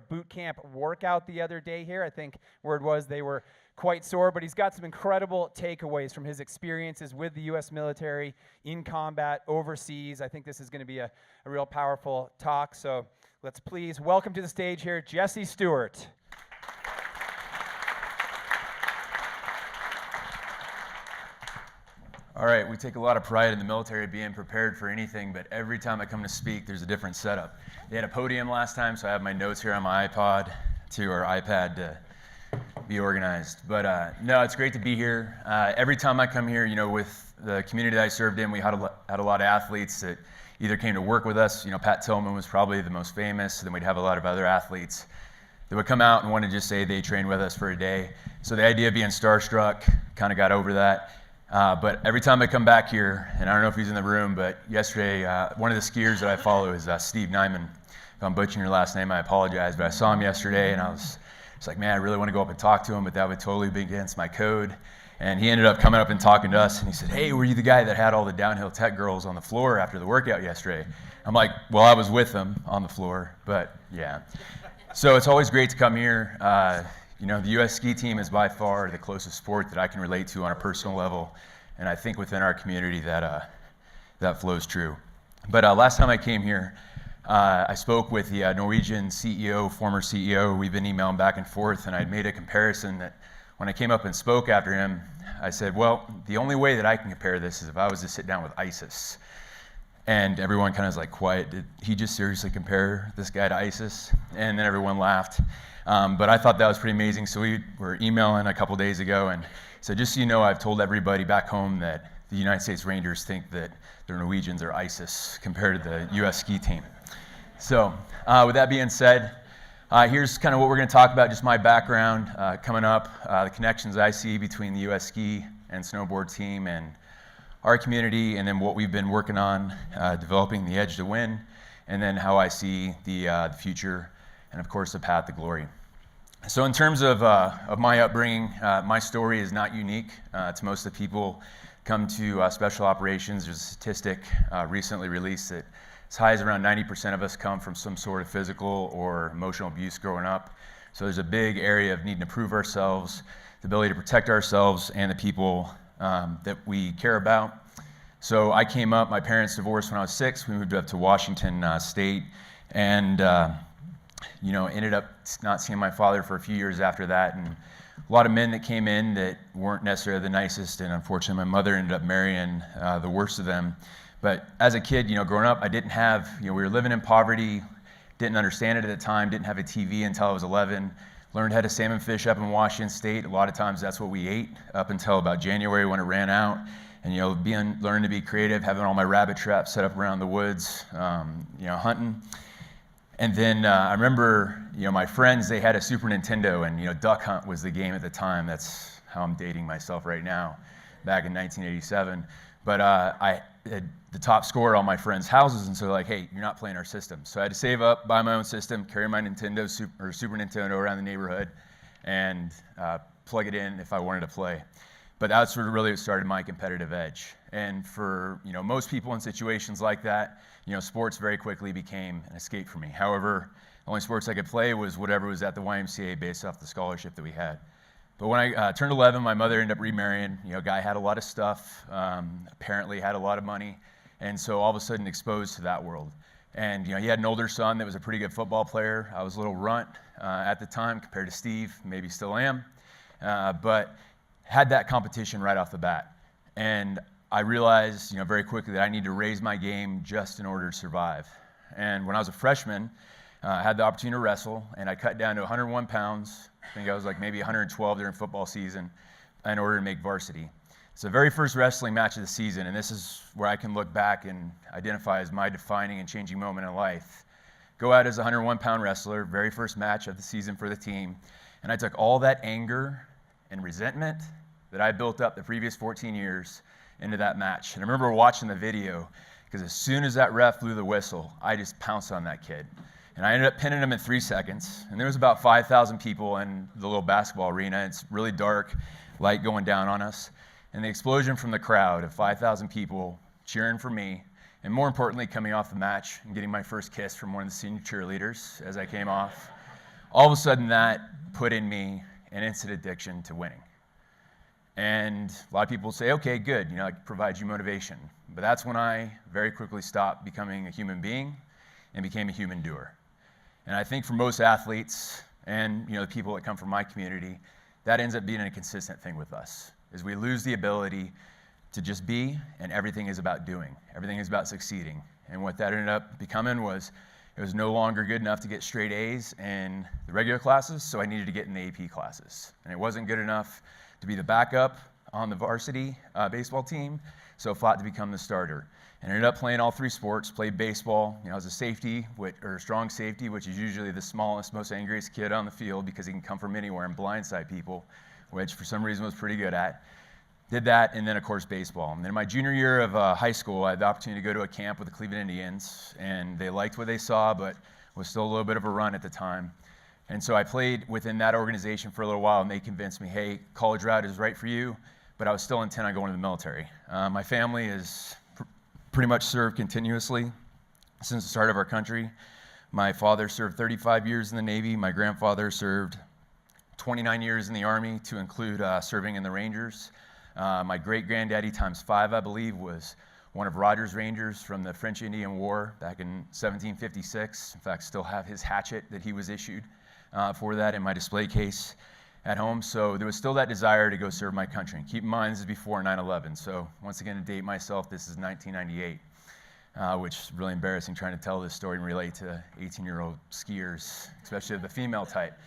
boot camp workout the other day here. I think word was they were quite sore, but he's got some incredible takeaways from his experiences with the U.S. military, in combat, overseas. I think this is going to be a real powerful talk, so let's please welcome to the stage here, Jesse Stewart. All right, we take a lot of pride in the military being prepared for anything, but every time I come to speak, there's a different setup. They had a podium last time, so I have my notes here on my iPad to be organized. But no, it's great to be here. Every time I come here, you know, with the community that I served in, we had a lot of athletes that either came to work with us. You know, Pat Tillman was probably the most famous. Then we'd have a lot of other athletes that would come out and want to just say they trained with us for a day. So the idea of being starstruck, kind of got over that. But every time I come back here, and I don't know if he's in the room, but yesterday, one of the skiers that I follow is Steve Nyman. If I'm butchering your last name, I apologize, but I saw him yesterday, and I was like, man, I really want to go up and talk to him, but that would totally be against my code. And he ended up coming up and talking to us, and he said, hey, were you the guy that had all the downhill tech girls on the floor after the workout yesterday? I'm like, well, I was with them on the floor, but yeah. So it's always great to come here. You know, the U.S. ski team is by far the closest sport that I can relate to on a personal level, and I think within our community that flows true. But last time I came here, I spoke with the Norwegian CEO, former CEO. We've been emailing back and forth, and I'd made a comparison that when I came up and spoke after him, I said, well, the only way that I can compare this is if I was to sit down with ISIS. And everyone kind of was like, quiet, did he just seriously compare this guy to ISIS? And then everyone laughed. But I thought that was pretty amazing. So we were emailing a couple days ago, and so just so you know, I've told everybody back home that the United States Rangers think that the Norwegians are ISIS compared to the U.S. ski team. So with that being said, here's kind of what we're going to talk about, just my background coming up, the connections I see between the U.S. ski and snowboard team and our community, and then what we've been working on, developing the edge to win, and then how I see the future, and of course the path to glory. So in terms of my upbringing, my story is not unique to most of the people come to special operations. There's a statistic recently released that as high as around 90% of us come from some sort of physical or emotional abuse growing up. So there's a big area of needing to prove ourselves, the ability to protect ourselves and the people that we care about. So I came up, my parents divorced when I was 6. We moved up to Washington State, and you know, ended up not seeing my father for a few years after that, and a lot of men that came in that weren't necessarily the nicest, and unfortunately my mother ended up marrying the worst of them. But as a kid, you know, growing up, I didn't have, you know, we were living in poverty, didn't understand it at the time, didn't have a TV until I was 11, learned how to salmon fish up in Washington State. A lot of times that's what we ate up until about January when it ran out. And, you know, learning to be creative, having all my rabbit traps set up around the woods, you know, hunting. And then I remember, you know, my friends, they had a Super Nintendo, and, you know, Duck Hunt was the game at the time. That's how I'm dating myself right now, back in 1987. But I had the top score at all my friends' houses, and so they're like, hey, you're not playing our system. So I had to save up, buy my own system, carry my Super Nintendo around the neighborhood, and plug it in if I wanted to play. But that's sort of really what started my competitive edge. And for, you know, most people in situations like that, you know, sports very quickly became an escape for me. However, the only sports I could play was whatever was at the YMCA based off the scholarship that we had. But when I turned 11, my mother ended up remarrying. You know, guy had a lot of stuff, apparently had a lot of money, and so all of a sudden exposed to that world. And, you know, he had an older son that was a pretty good football player. I was a little runt at the time compared to Steve, maybe still am, but had that competition right off the bat. And I realized, you know, very quickly that I need to raise my game just in order to survive. And when I was a freshman, I had the opportunity to wrestle, and I cut down to 101 pounds. I think I was like maybe 112 during football season in order to make varsity. It's the very first wrestling match of the season, and this is where I can look back and identify as my defining and changing moment in life. Go out as a 101-pound wrestler, very first match of the season for the team, and I took all that anger and resentment that I built up the previous 14 years into that match. And I remember watching the video, because as soon as that ref blew the whistle, I just pounced on that kid. And I ended up pinning him in 3 seconds. And there was about 5,000 people in the little basketball arena. It's really dark, light going down on us. And the explosion from the crowd of 5,000 people cheering for me, and more importantly, coming off the match and getting my first kiss from one of the senior cheerleaders as I came off, all of a sudden that put in me an instant addiction to winning. And a lot of people say, okay, good, it provides you motivation. But that's when I very quickly stopped becoming a human being and became a human doer. And I think for most athletes and the people that come from my community, that ends up being a consistent thing with us, is we lose the ability to just be, and everything is about doing. Everything is about succeeding. And what that ended up becoming was, it was no longer good enough to get straight A's in the regular classes, so I needed to get in the AP classes. And it wasn't good enough to be the backup on the varsity baseball team, so I fought to become the starter. And ended up playing all 3 sports, played baseball, as a safety, or strong safety, which is usually the smallest, most angriest kid on the field because he can come from anywhere and blindside people, which for some reason was pretty good at. Did that, and then of course baseball. And then in my junior year of high school, I had the opportunity to go to a camp with the Cleveland Indians, and they liked what they saw, but was still a little bit of a run at the time. And so I played within that organization for a little while, and they convinced me, hey, college route is right for you, but I was still intent on going to the military. My family is pretty much served continuously since the start of our country. My father served 35 years in the Navy. My grandfather served 29 years in the Army, to include serving in the Rangers. My great-granddaddy times 5, I believe, was one of Rogers' Rangers from the French-Indian War back in 1756. In fact, still have his hatchet that he was issued for that in my display case at home. So there was still that desire to go serve my country. And keep in mind, this is before 9/11. So once again, to date myself, this is 1998, which is really embarrassing trying to tell this story and relate to 18-year-old skiers, especially of the female type.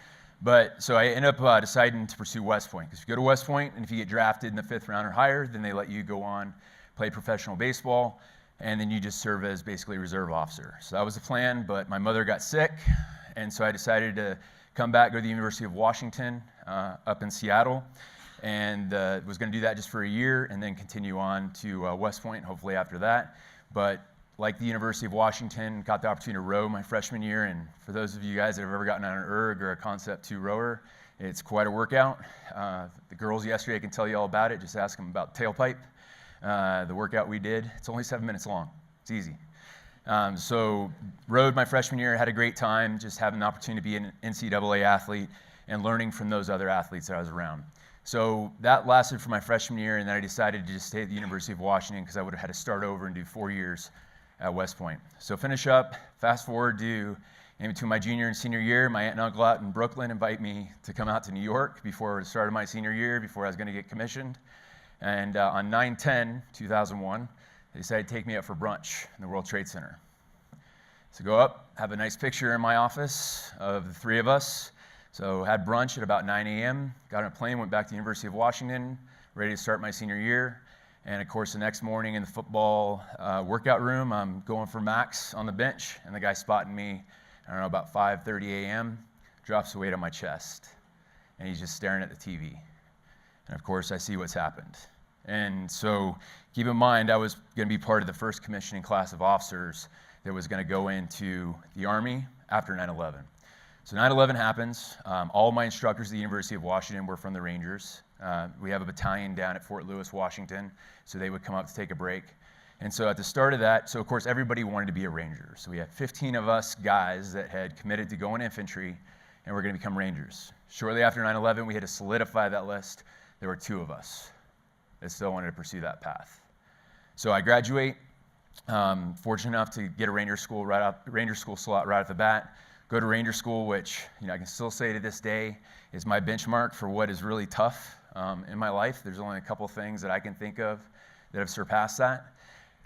But so I ended up deciding to pursue West Point, because if you go to West Point and if you get drafted in the 5th round or higher, then they let you go on, play professional baseball, and then you just serve as basically a reserve officer. So that was the plan, but my mother got sick, and so I decided to come back, go to the University of Washington up in Seattle, and was going to do that just for a year and then continue on to West Point, hopefully after that. But like the University of Washington, got the opportunity to row my freshman year, and for those of you guys that have ever gotten on an erg or a Concept 2 rower, it's quite a workout. The girls yesterday, I can tell you all about it. Just ask them about tailpipe. The workout we did, it's only 7 minutes long. It's easy. So rowed my freshman year, had a great time, just having the opportunity to be an NCAA athlete and learning from those other athletes that I was around. So that lasted for my freshman year, and then I decided to just stay at the University of Washington because I would have had to start over and do 4 years at West Point. So finish up, fast forward to in between my junior and senior year, my aunt and uncle out in Brooklyn invite me to come out to New York before the start of my senior year, before I was going to get commissioned. And on 9/10/2001, they decided to take me out for brunch in the World Trade Center. So go up, have a nice picture in my office of the 3 of us. So had brunch at about 9 a.m., got on a plane, went back to the University of Washington, ready to start my senior year. And of course, the next morning in the football workout room, I'm going for max on the bench, and the guy spotting me, I don't know, about 5:30 a.m., drops the weight on my chest, and he's just staring at the TV. And of course, I see what's happened. And so keep in mind, I was going to be part of the first commissioning class of officers that was going to go into the Army after 9/11. So 9/11 happens. All my instructors at the University of Washington were from the Rangers. We have a battalion down at Fort Lewis, Washington, so they would come up to take a break. And so at the start of that, so of course everybody wanted to be a Ranger. So we had 15 of us guys that had committed to go in infantry and were going to become Rangers. Shortly after 9/11, we had to solidify that list. There were 2 of us that still wanted to pursue that path. So I graduate, fortunate enough to get a Ranger school slot right off the bat. Go to Ranger school, which I can still say to this day is my benchmark for what is really tough in my life. There's only a couple things that I can think of that have surpassed that.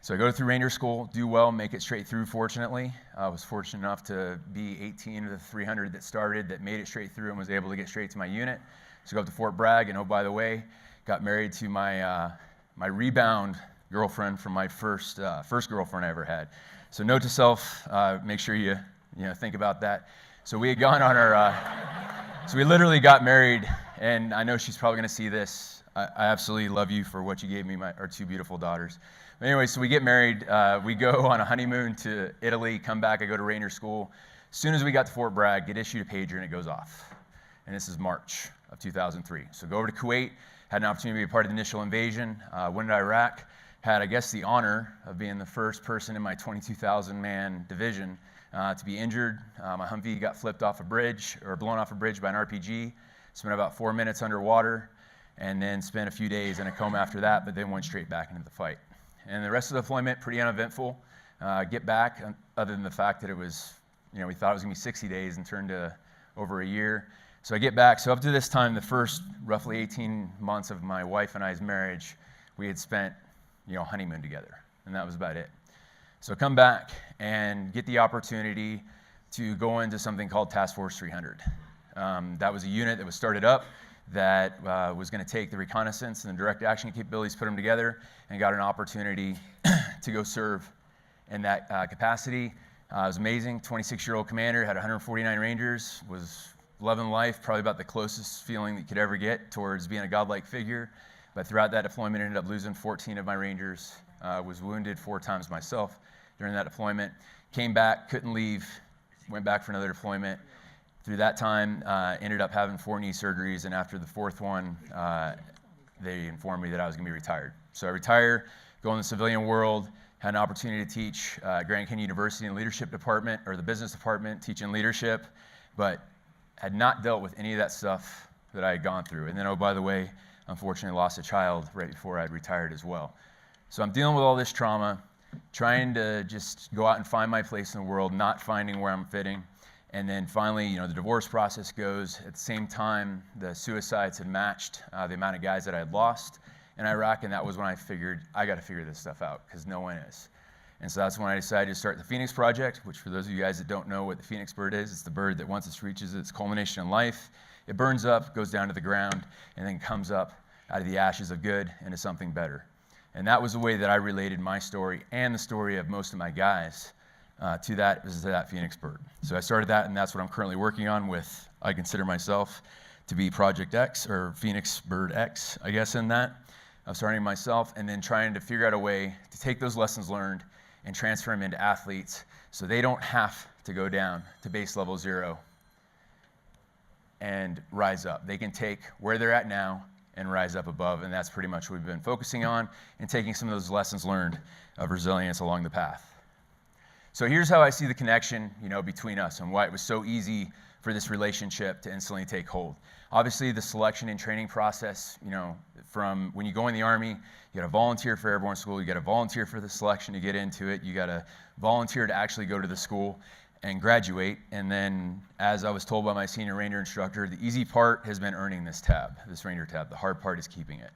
So I go through Ranger school, do well, make it straight through, fortunately. I was fortunate enough to be 18 of the 300 that started that made it straight through and was able to get straight to my unit. So go up to Fort Bragg, and oh, by the way, got married to my rebound girlfriend from my first girlfriend I ever had. So note to self, make sure you think about that. So we had gone on our, so we literally got married, and I know she's probably going to see this. I absolutely love you for what you gave me, our 2 beautiful daughters. But anyway, so we get married. We go on a honeymoon to Italy, come back, I go to Ranger school. As soon as we got to Fort Bragg, get issued a pager, and it goes off. And this is March of 2003. So go over to Kuwait, had an opportunity to be a part of the initial invasion, went to Iraq, had, I guess, the honor of being the first person in my 22,000-man division to be injured. My Humvee got flipped off a bridge, or blown off a bridge by an RPG. Spent about 4 minutes underwater, and then spent a few days in a coma after that, but then went straight back into the fight. And the rest of the deployment, pretty uneventful. Get back, other than the fact that it was, we thought it was going to be 60 days and turned to over a year. So I get back. So up to this time, the first roughly 18 months of my wife and I's marriage, we had spent, honeymoon together, and that was about it. So come back and get the opportunity to go into something called Task Force 300. That was a unit that was started up that was going to take the reconnaissance and the direct action capabilities, put them together, and got an opportunity to go serve in that capacity. It was amazing. 26-year-old commander, had 149 Rangers, was loving life, probably about the closest feeling that you could ever get towards being a godlike figure. But throughout that deployment, ended up losing 14 of my Rangers, was wounded 4 times myself during that deployment. Came back, couldn't leave, went back for another deployment. Through that time, ended up having 4 knee surgeries, and after the 4th one, they informed me that I was going to be retired. So I retire, go in the civilian world, had an opportunity to teach Grand Canyon University in the leadership department, or the business department, teaching leadership, but had not dealt with any of that stuff that I had gone through. And then, oh, by the way, unfortunately lost a child right before I'd retired as well. So I'm dealing with all this trauma, trying to just go out and find my place in the world, not finding where I'm fitting. And then finally, the divorce process goes. At the same time, the suicides had matched the amount of guys that I had lost in Iraq, and that was when I figured, I got to figure this stuff out, because no one is. And so that's when I decided to start the Phoenix Project, which for those of you guys that don't know what the Phoenix bird is, it's the bird that once it reaches its culmination in life, it burns up, goes down to the ground, and then comes up out of the ashes of good into something better. And that was the way that I related my story and the story of most of my guys to that Phoenix bird. So I started that, and that's what I'm currently working on with, I consider myself to be Project X, or Phoenix Bird X, I guess, in that. I'm starting myself, and then trying to figure out a way to take those lessons learned and transfer them into athletes so they don't have to go down to base level 0 and rise up. They can take where they're at now and rise up above, and that's pretty much what we've been focusing on, and taking some of those lessons learned of resilience along the path. So here's how I see the connection, between us, and why it was so easy for this relationship to instantly take hold. Obviously, the selection and training process, from when you go in the Army, you got to volunteer for airborne school, you got to volunteer for the selection to get into it, you got to volunteer to actually go to the school and graduate. And then, as I was told by my senior Ranger instructor, the easy part has been earning this Ranger tab. The hard part is keeping it.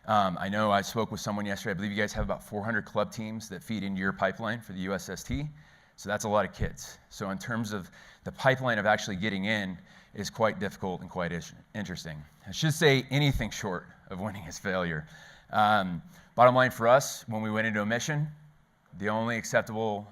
I know I spoke with someone yesterday. I believe you guys have about 400 club teams that feed into your pipeline for the USST. So that's a lot of kids. So in terms of the pipeline of actually getting in is quite difficult and quite interesting. I should say anything short of winning is failure. Bottom line for us, when we went into a mission, the only acceptable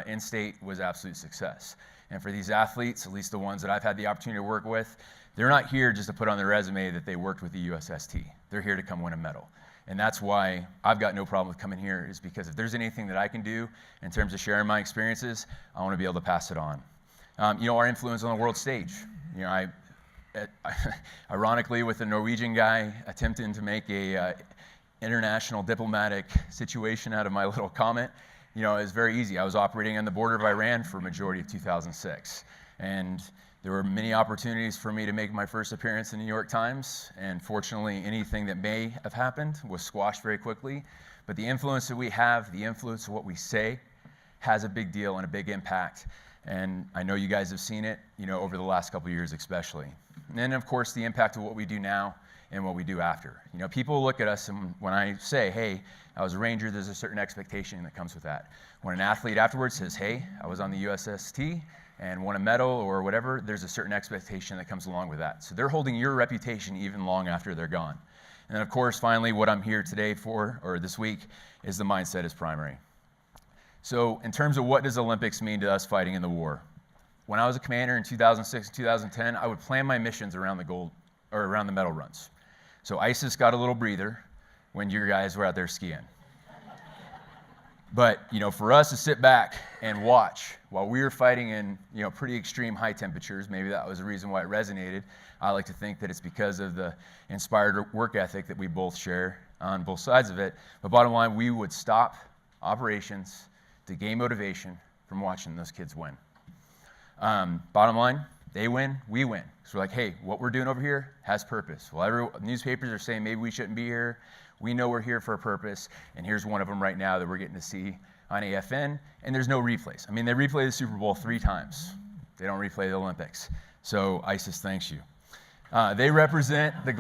end state was absolute success. And for these athletes, at least the ones that I've had the opportunity to work with, they're not here just to put on their resume that they worked with the USST. They're here to come win a medal. And that's why I've got no problem with coming here, is because if there's anything that I can do in terms of sharing my experiences, I want to be able to pass it on. Our influence on the world stage. Ironically, with a Norwegian guy attempting to make a international diplomatic situation out of my little comment, it was very easy. I was operating on the border of Iran for a majority of 2006. And there were many opportunities for me to make my first appearance in the New York Times, and fortunately, anything that may have happened was squashed very quickly. But the influence that we have, the influence of what we say, has a big deal and a big impact. And I know you guys have seen it, over the last couple of years especially. And then, of course, the impact of what we do now and what we do after. People look at us, and when I say, hey, I was a Ranger, there's a certain expectation that comes with that. When an athlete afterwards says, hey, I was on the USST, and won a medal or whatever, there's a certain expectation that comes along with that. So they're holding your reputation even long after they're gone. And then, of course, finally, what I'm here today for, or this week, is the mindset is primary. So in terms of what does Olympics mean to us fighting in the war? When I was a commander in 2006 and 2010, I would plan my missions around the medal runs. So ISIS got a little breather when your guys were out there skiing. But, for us to sit back and watch while we were fighting in, pretty extreme high temperatures, maybe that was the reason why it resonated. I like to think that it's because of the inspired work ethic that we both share on both sides of it. But bottom line, we would stop operations to gain motivation from watching those kids win. Bottom line, they win, we win. So we're like, hey, what we're doing over here has purpose. Well, newspapers are saying maybe we shouldn't be here. We know we're here for a purpose, and here's one of them right now that we're getting to see on AFN, and there's no replays. I mean, they replay the Super Bowl 3 times. They don't replay the Olympics. So ISIS thanks you. They represent the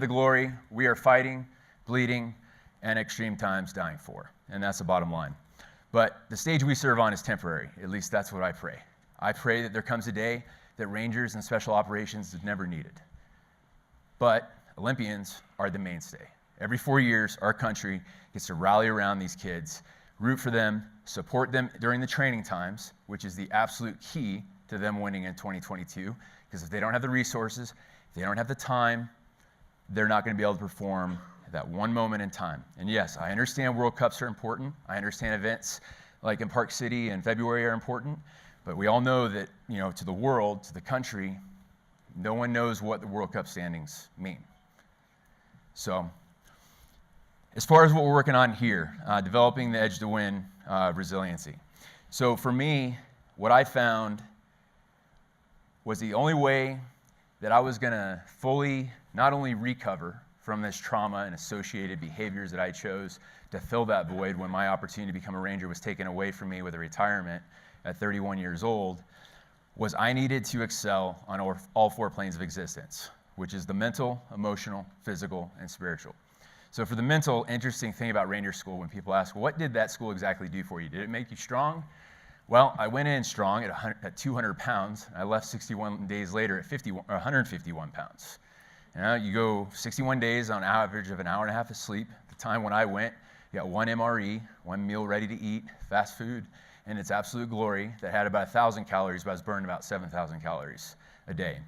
glory we are fighting, bleeding, and extreme times dying for, and that's the bottom line. But the stage we serve on is temporary. At least that's what I pray. I pray that there comes a day that Rangers and Special Operations is never needed. But Olympians are the mainstay. Every 4 years, our country gets to rally around these kids, root for them, support them during the training times, which is the absolute key to them winning in 2022. Because if they don't have the resources, if they don't have the time, they're not going to be able to perform at that one moment in time. And yes, I understand World Cups are important. I understand events like in Park City in February are important. But we all know that, to the world, to the country, no one knows what the World Cup standings mean. So, as far as what we're working on here, developing the edge to win resiliency. So for me, what I found was the only way that I was going to fully not only recover from this trauma and associated behaviors that I chose to fill that void when my opportunity to become a Ranger was taken away from me with a retirement at 31 years old, was I needed to excel on all 4 planes of existence, which is the mental, emotional, physical, and spiritual. So for the mental, interesting thing about Ranger School, when people ask, what did that school exactly do for you? Did it make you strong? Well, I went in strong at 200 pounds. I left 61 days later at 151 pounds. You go 61 days on average of an hour and a half of sleep. At the time when I went, you got 1 MRE, 1 meal ready to eat, fast food, and its absolute glory that had about 1,000 calories, but I was burning about 7,000 calories a day.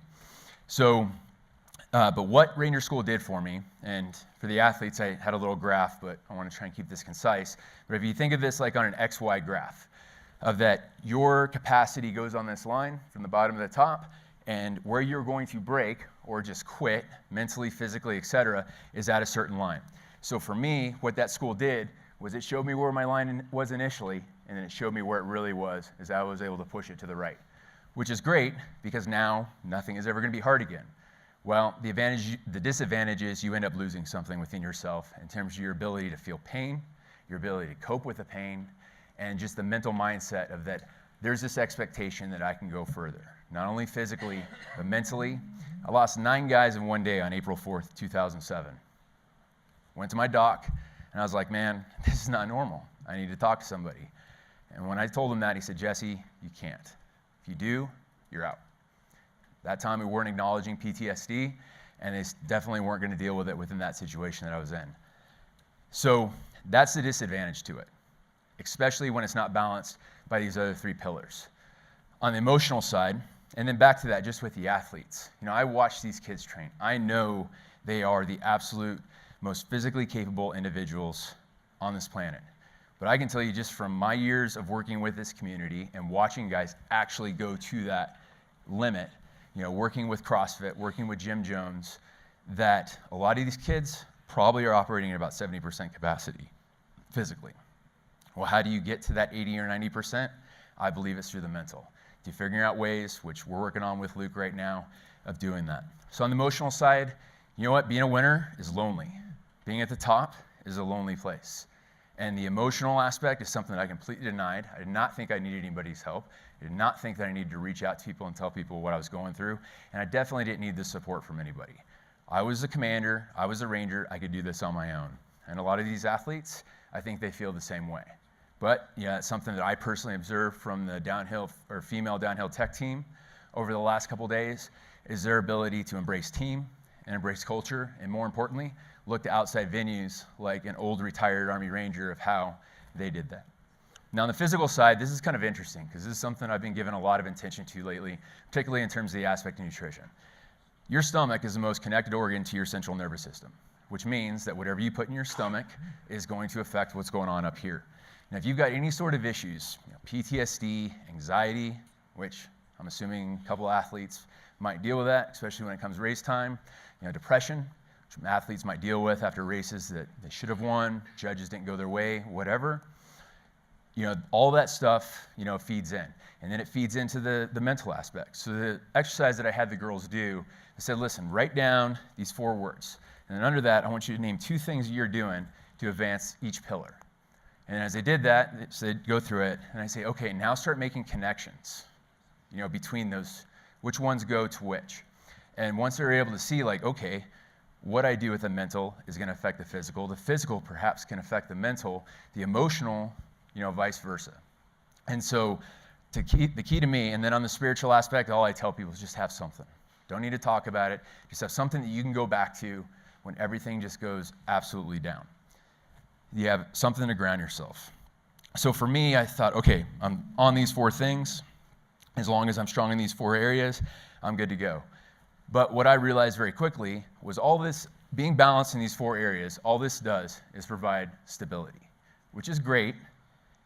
So, but what Ranger School did for me, and for the athletes, I had a little graph, but I want to try and keep this concise. But if you think of this like on an XY graph, of that your capacity goes on this line from the bottom to the top, and where you're going to break or just quit mentally, physically, etc., is at a certain line. So for me, what that school did was it showed me where my line was initially, and then it showed me where it really was, as I was able to push it to the right, which is great because now nothing is ever going to be hard again. Well, the disadvantage is you end up losing something within yourself in terms of your ability to feel pain, your ability to cope with the pain, and just the mental mindset of that there's this expectation that I can go further, not only physically, but mentally. I lost 9 guys in one day on April 4th, 2007. Went to my doc, and I was like, man, this is not normal. I need to talk to somebody. And when I told him that, he said, Jesse, you can't. If you do, you're out. That time we weren't acknowledging PTSD, and they definitely weren't going to deal with it within that situation that I was in. So that's the disadvantage to it, especially when it's not balanced by these other 3 pillars. On the emotional side, and then back to that just with the athletes. I watch these kids train. I know they are the absolute most physically capable individuals on this planet. But I can tell you just from my years of working with this community and watching guys actually go to that limit, working with CrossFit, working with Jim Jones, that a lot of these kids probably are operating at about 70% capacity physically. Well, how do you get to that 80 or 90%? I believe it's through the mental. To figuring out ways, which we're working on with Luke right now, of doing that. So on the emotional side, you know what? Being a winner is lonely. Being at the top is a lonely place. And the emotional aspect is something that I completely denied. I did not think I needed anybody's help. I did not think that I needed to reach out to people and tell people what I was going through. And I definitely didn't need the support from anybody. I was a commander. I was a Ranger. I could do this on my own. And a lot of these athletes, I think they feel the same way. But it's something that I personally observed from the downhill or female downhill tech team over the last couple days is their ability to embrace team and embrace culture, and more importantly, look to outside venues like an old retired Army Ranger of how they did that. Now on the physical side, this is kind of interesting because this is something I've been giving a lot of attention to lately, particularly in terms of the aspect of nutrition. Your stomach is the most connected organ to your central nervous system, which means that whatever you put in your stomach is going to affect what's going on up here. Now, if you've got any sort of issues, PTSD, anxiety, which I'm assuming a couple of athletes might deal with that, especially when it comes race time, depression, which athletes might deal with after races that they should have won, judges didn't go their way, whatever. all that stuff, feeds in. And then it feeds into the mental aspect. So the exercise that I had the girls do, I said, listen, write down these 4 words. And then under that, I want you to name 2 things you're doing to advance each pillar. And as they did that, so they'd go through it, and I say, okay, now start making connections, between those, which ones go to which. And once they're able to see, like, okay, what I do with the mental is going to affect the physical perhaps can affect the mental, the emotional, vice versa. And so the key to me, and then on the spiritual aspect, all I tell people is just have something. Don't need to talk about it. Just have something that you can go back to when everything just goes absolutely down. You have something to ground yourself. So for me, I thought, okay, I'm on these 4 things. As long as I'm strong in these 4 areas, I'm good to go. But what I realized very quickly was all this, being balanced in these 4 areas, all this does is provide stability, which is great,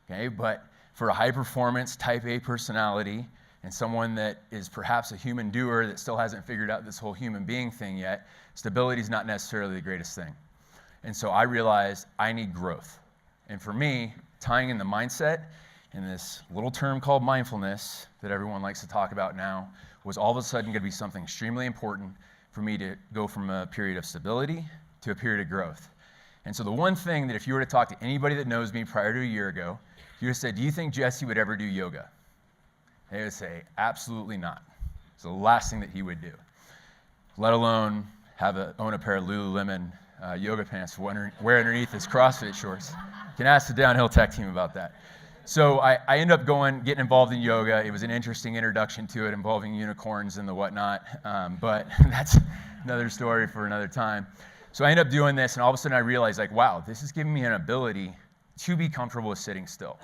okay? But for a high-performance type A personality and someone that is perhaps a human doer that still hasn't figured out this whole human being thing yet, stability is not necessarily the greatest thing. And so I realized I need growth. And for me, tying in the mindset and this little term called mindfulness that everyone likes to talk about now was all of a sudden going to be something extremely important for me to go from a period of stability to a period of growth. And so the one thing that if you were to talk to anybody that knows me prior to a year ago, you would have said, do you think Jesse would ever do yoga? They would say, absolutely not. It's the last thing that he would do, let alone own a pair of Lululemon yoga pants to wear underneath his CrossFit shorts. You can ask the downhill tech team about that. So I ended up getting involved in yoga. It was an interesting introduction to it involving unicorns and the whatnot, but that's another story for another time. So I ended up doing this, and all of a sudden I realized, like, wow, this is giving me an ability to be comfortable with sitting still.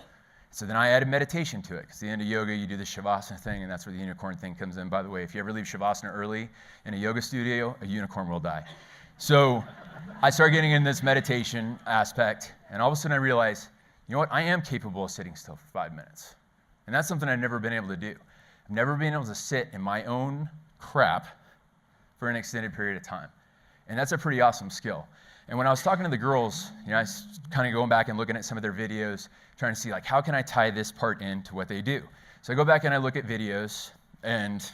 So then I added meditation to it, because at the end of yoga, you do the Shavasana thing, and that's where the unicorn thing comes in. By the way, if you ever leave Shavasana early in a yoga studio, a unicorn will die. So I started getting in this meditation aspect, and all of a sudden I realized, you know what, I am capable of sitting still for 5 minutes. And that's something I've never been able to do. I've never been able to sit in my own crap for an extended period of time. And that's a pretty awesome skill. And when I was talking to the girls, I was kind of going back and looking at some of their videos, trying to see, like, how can I tie this part into what they do? So I go back and I look at videos, and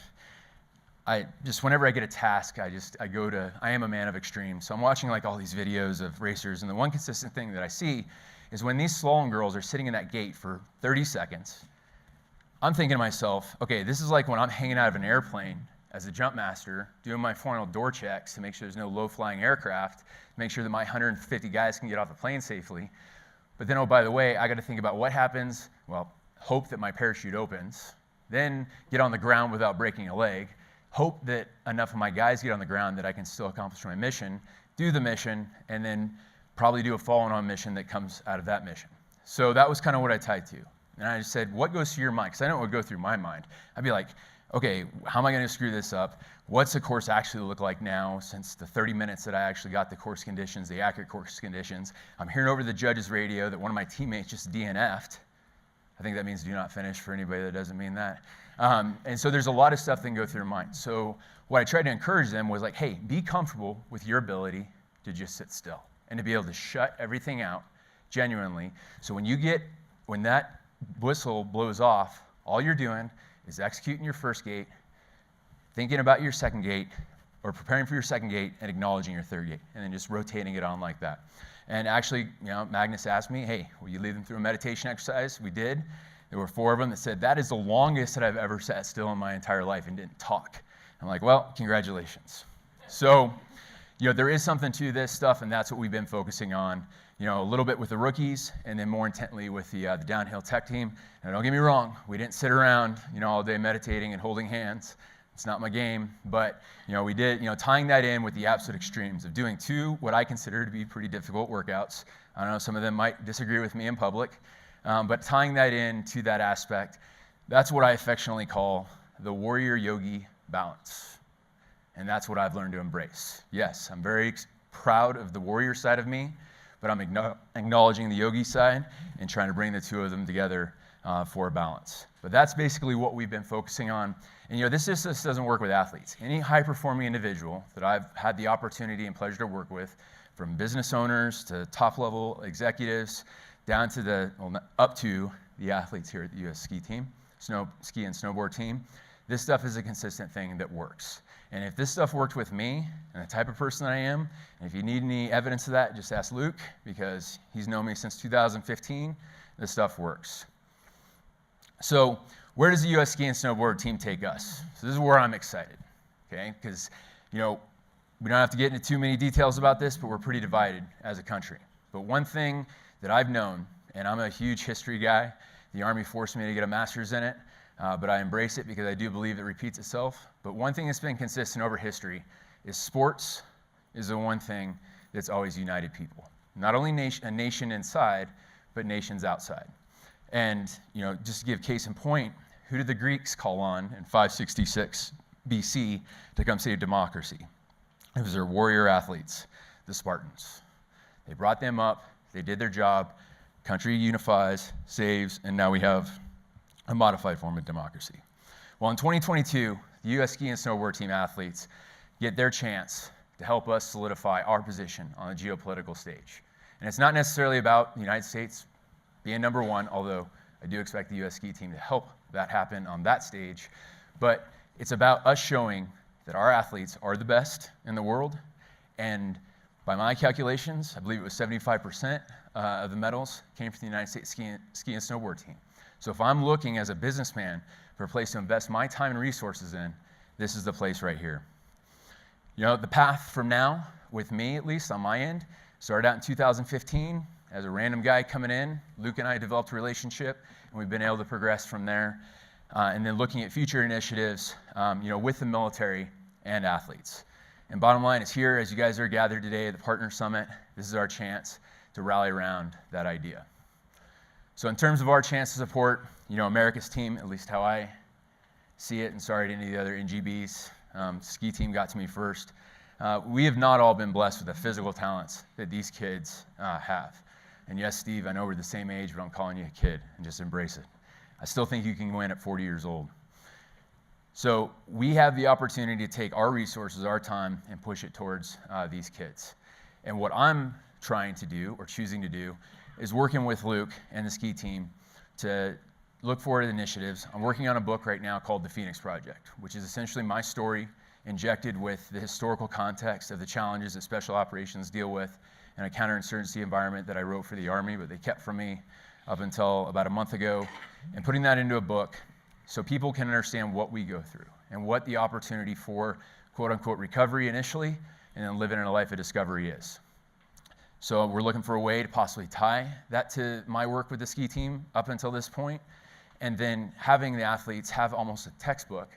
whenever I get a task, I am a man of extremes. So I'm watching, like, all these videos of racers, and the one consistent thing that I see is when these slalom girls are sitting in that gate for 30 seconds, I'm thinking to myself, okay, this is like when I'm hanging out of an airplane as a jump master, doing my final door checks to make sure there's no low-flying aircraft, to make sure that my 150 guys can get off the plane safely. But then, oh, by the way, I got to think about what happens. Well, hope that my parachute opens, then get on the ground without breaking a leg, hope that enough of my guys get on the ground that I can still accomplish my mission, do the mission, and then probably do a follow-on mission that comes out of that mission. So that was kind of what I tied to. And I just said, what goes through your mind? Because I know what would go through my mind. I'd be like, okay, how am I going to screw this up? What's the course actually look like now since the 30 minutes that I actually got the course conditions, the accurate course conditions? I'm hearing over the judge's radio that one of my teammates just DNF'd. I think that means do not finish for anybody that doesn't mean that. And so there's a lot of stuff that can go through your mind. So what I tried to encourage them was like, hey, be comfortable with your ability to just sit still and to be able to shut everything out genuinely. So when that whistle blows off, all you're doing is executing your first gate, thinking about your second gate, or preparing for your second gate and acknowledging your third gate, and then just rotating it on like that. And actually, Magnus asked me, hey, will you lead them through a meditation exercise? We did. There were 4 of them that said, that is the longest that I've ever sat still in my entire life and didn't talk. I'm like, well, congratulations. So, there is something to this stuff, and that's what we've been focusing on, a little bit with the rookies, and then more intently with the downhill tech team. And don't get me wrong, we didn't sit around, all day meditating and holding hands. It's not my game, but we did, tying that in with the absolute extremes of doing 2 what I consider to be pretty difficult workouts. I don't know, some of them might disagree with me in public, but tying that in to that aspect, that's what I affectionately call the warrior yogi balance. And that's what I've learned to embrace. Yes, I'm very proud of the warrior side of me, but I'm acknowledging the yogi side and trying to bring the 2 of them together for a balance. But that's basically what we've been focusing on. And this just doesn't work with athletes. Any high-performing individual that I've had the opportunity and pleasure to work with, from business owners to top-level executives down to up to the athletes here at the U.S. ski team, ski and snowboard team. This stuff is a consistent thing that works. And if this stuff worked with me and the type of person I am, and if you need any evidence of that, just ask Luke, because he's known me since 2015. This stuff works. So where does the U.S. ski and snowboard team take us? So this is where I'm excited, okay? Because, we don't have to get into too many details about this, but we're pretty divided as a country. But one thing that I've known, and I'm a huge history guy, the Army forced me to get a master's in it, but I embrace it because I do believe it repeats itself. But one thing that's been consistent over history is sports is the one thing that's always united people. Not only a nation inside, but nations outside. And, just to give case in point, who did the Greeks call on in 566 BC to come save democracy? It was their warrior athletes, the Spartans. They brought them up, they did their job, country unifies, saves, and now we have a modified form of democracy. Well, in 2022, the U.S. ski and snowboard team athletes get their chance to help us solidify our position on the geopolitical stage. And it's not necessarily about the United States being number one, although I do expect the U.S. ski team to help that happen on that stage, but it's about us showing that our athletes are the best in the world, and by my calculations, I believe it was 75% of the medals came from the United States ski and snowboard team. So if I'm looking as a businessman for a place to invest my time and resources in, this is the place right here. The path from now, with me at least on my end, started out in 2015 as a random guy coming in. Luke and I developed a relationship, and we've been able to progress from there. And then looking at future initiatives, with the military and athletes. And bottom line is here, as you guys are gathered today at the Partner Summit, this is our chance to rally around that idea. So in terms of our chance to support, America's team, at least how I see it, and sorry to any of the other NGBs, ski team got to me first. We have not all been blessed with the physical talents that these kids have. And yes, Steve, I know we're the same age, but I'm calling you a kid, and just embrace it. I still think you can win at 40 years old. So we have the opportunity to take our resources, our time, and push it towards these kids. And what I'm trying to do, or choosing to do, is working with Luke and the ski team to look for initiatives. I'm working on a book right now called The Phoenix Project, which is essentially my story injected with the historical context of the challenges that special operations deal with in a counterinsurgency environment that I wrote for the Army, but they kept from me up until about a month ago, and putting that into a book so people can understand what we go through and what the opportunity for quote-unquote recovery initially and then living in a life of discovery is. So we're looking for a way to possibly tie that to my work with the ski team up until this point, and then having the athletes have almost a textbook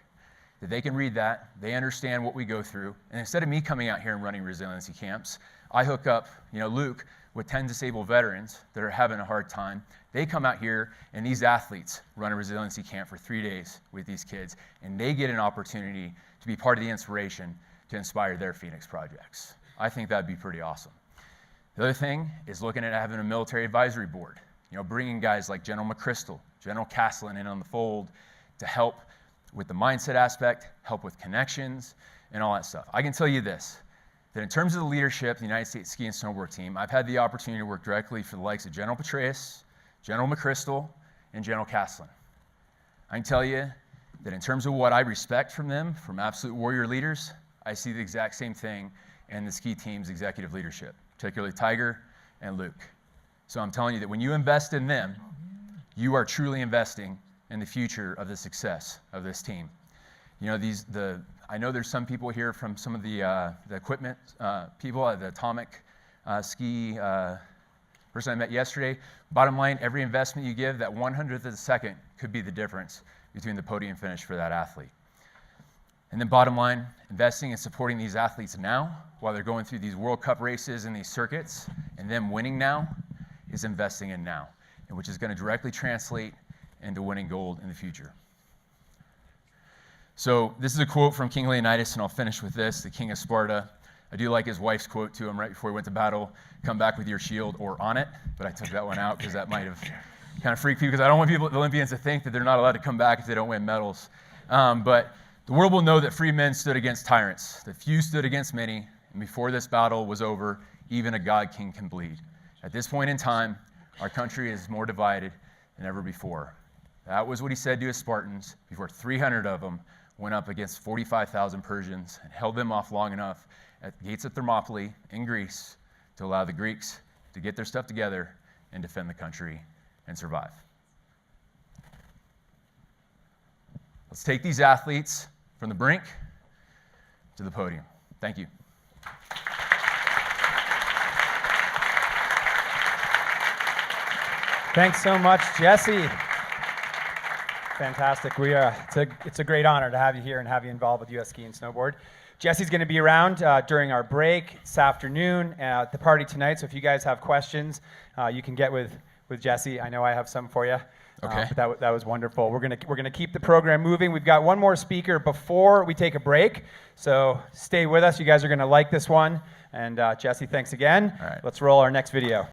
that they can read that, they understand what we go through, and instead of me coming out here and running resiliency camps, I hook up, Luke, with 10 disabled veterans that are having a hard time. They come out here, and these athletes run a resiliency camp for 3 days with these kids, and they get an opportunity to be part of the inspiration to inspire their Phoenix projects. I think that'd be pretty awesome. The other thing is looking at having a military advisory board, bringing guys like General McChrystal, General Caslin in on the fold to help with the mindset aspect, help with connections, and all that stuff. I can tell you this, that in terms of the leadership of the United States ski and snowboard team, I've had the opportunity to work directly for the likes of General Petraeus, General McChrystal, and General Caslin. I can tell you that in terms of what I respect from them, from absolute warrior leaders, I see the exact same thing in the ski team's executive leadership, particularly Tiger and Luke. So I'm telling you that when you invest in them, you are truly investing in the future of the success of this team. I know there's some people here from some of the equipment people at the Atomic ski person I met yesterday. Bottom line, every investment you give, that 100th of a second could be the difference between the podium finish for that athlete. And then bottom line, investing and supporting these athletes now while they're going through these World Cup races and these circuits, and them winning now, is investing in now, and which is going to directly translate into winning gold in the future. So this is a quote from King Leonidas, and I'll finish with this, the king of Sparta. I do like his wife's quote to him right before he went to battle, "Come back with your shield or on it," but I took that one out because that might have kind of freaked people, because I don't want the Olympians to think that they're not allowed to come back if they don't win medals. But the world will know that free men stood against tyrants, that few stood against many, and before this battle was over, even a god king can bleed. At this point in time, Our country is more divided than ever before. That was what he said to his Spartans before 300 of them went up against 45,000 Persians and held them off long enough at the gates of Thermopylae in Greece to allow the Greeks to get their stuff together and defend the country and survive. Let's take these athletes from the brink to the podium. Thank you. Thanks so much, Jesse. Fantastic. It's a great honor to have you here and have you involved with U.S. Ski and Snowboard. Jesse's going to be around during our break this afternoon at the party tonight, so if you guys have questions, you can get with Jesse. I know I have some for you. Okay. But that was wonderful. We're gonna keep the program moving. We've got one more speaker before we take a break, so stay with us. You guys are gonna like this one. And Jesse, thanks again. All right. Let's roll our next video.